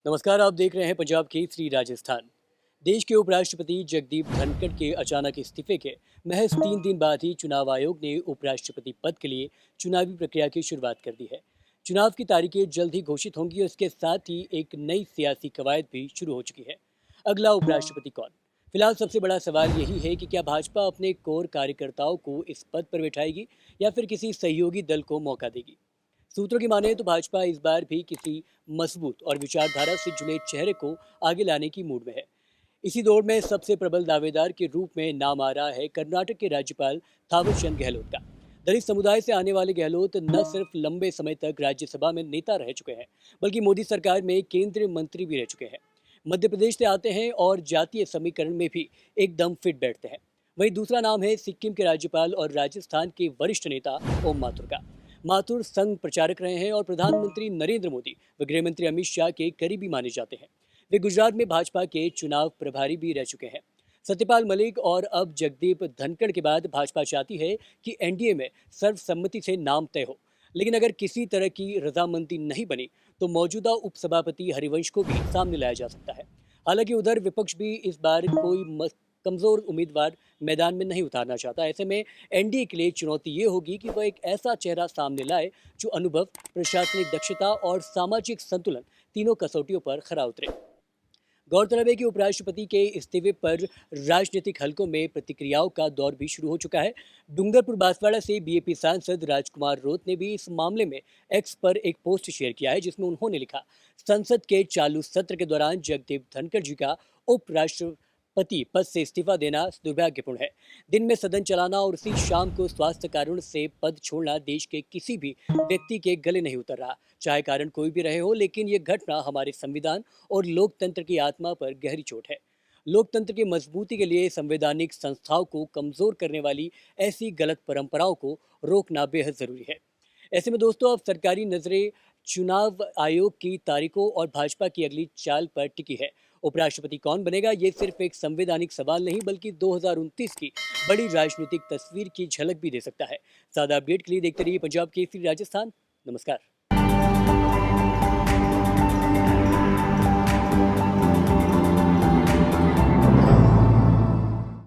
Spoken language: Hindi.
नमस्कार। आप देख रहे हैं पंजाब केसरी राजस्थान। देश के उपराष्ट्रपति जगदीप धनखड़ के अचानक इस्तीफे के महज 3 दिन बाद ही चुनाव आयोग ने उपराष्ट्रपति पद के लिए चुनावी प्रक्रिया की शुरुआत कर दी है। चुनाव की तारीखें जल्द ही घोषित होंगी और इसके साथ ही एक नई सियासी कवायद भी शुरू हो चुकी है। अगला उपराष्ट्रपति कौन? फिलहाल सबसे बड़ा सवाल यही है कि क्या भाजपा अपने कोर कार्यकर्ताओं को इस पद पर बैठाएगी या फिर किसी सहयोगी दल को मौका देगी। सूत्रों की माने तो भाजपा इस बार भी किसी मजबूत और विचारधारा से जुड़े चेहरे को आगे लाने की मूड में है। इसी दौर में सबसे प्रबल दावेदार के रूप में नाम आ रहा है कर्नाटक के राज्यपाल थावरचंद गहलोत का। दलित समुदाय से आने वाले गहलोत न सिर्फ लंबे समय तक राज्यसभा में नेता रह चुके हैं, बल्कि मोदी सरकार में केंद्रीय मंत्री भी रह चुके हैं। मध्य प्रदेश से आते हैं और जातीय समीकरण में भी एकदम फिट बैठते हैं। वहीं दूसरा नाम है सिक्किम के राज्यपाल और राजस्थान के वरिष्ठ नेता ओम माथुर का। माथुर संघ प्रचारक रहे हैं और प्रधानमंत्री नरेंद्र मोदी व गृह मंत्री अमित शाह के करीबी माने जाते हैं। वे गुजरात में भाजपा के चुनाव प्रभारी भी रह चुके हैं। सत्यपाल मलिक और अब जगदीप धनखड़ के बाद भाजपा चाहती है कि एनडीए में सर्वसम्मति से नाम तय हो। लेकिन अगर किसी तरह की रजामंदी नहीं बनी तो मौजूदा उपसभापति हरिवंश को भी सामने लाया जा सकता है। हालांकि उधर विपक्ष भी इस बार कोई कमजोर उम्मीदवार मैदान में नहीं उतारना चाहता। ऐसे में एनडीए के लिए चुनौती ये होगी कि वह एक ऐसा चेहरा सामने लाए जो अनुभव, प्रशासनिक दक्षता और सामाजिक संतुलन तीनों कसौटियों पर खरा उतरे। गौरतलब है कि उपराष्ट्रपति के इस्तीफे पर राजनीतिक हलकों में प्रतिक्रियाओं का दौर भी शुरू हो चुका है। डूंगरपुर बांसवाड़ा से बीएपी सांसद राजकुमार रोत ने भी इस मामले में एक्स पर एक पोस्ट शेयर किया है, जिसमें उन्होंने लिखा, संसद के चालू सत्र के दौरान जगदीप धनखड़ जी का उपराष्ट्रपति पद से इस्तीफा देना दुर्भाग्यपूर्ण है। दिन में सदन चलाना और उसी शाम को स्वास्थ्य कारणों से पद छोड़ना देश के किसी भी व्यक्ति के गले नहीं उतर रहा, चाहे कारण कोई भी रहे हो। लेकिन ये घटना हमारे संविधान और लोकतंत्र की आत्मा पर गहरी चोट है। लोकतंत्र की मजबूती के लिए संवैधानिक संस्थाओं को कमजोर करने वाली ऐसी गलत परंपराओं को रोकना बेहद जरूरी है। ऐसे में दोस्तों, अब सरकारी नजरें चुनाव आयोग की तारीखों और भाजपा की अगली चाल पर टिकी है। उपराष्ट्रपति कौन बनेगा, ये सिर्फ एक संवैधानिक सवाल नहीं बल्कि 2029 की बड़ी राजनीतिक तस्वीर की झलक भी दे सकता है। ज्यादा अपडेट के लिए देखते रहिए पंजाब केसरी राजस्थान। नमस्कार।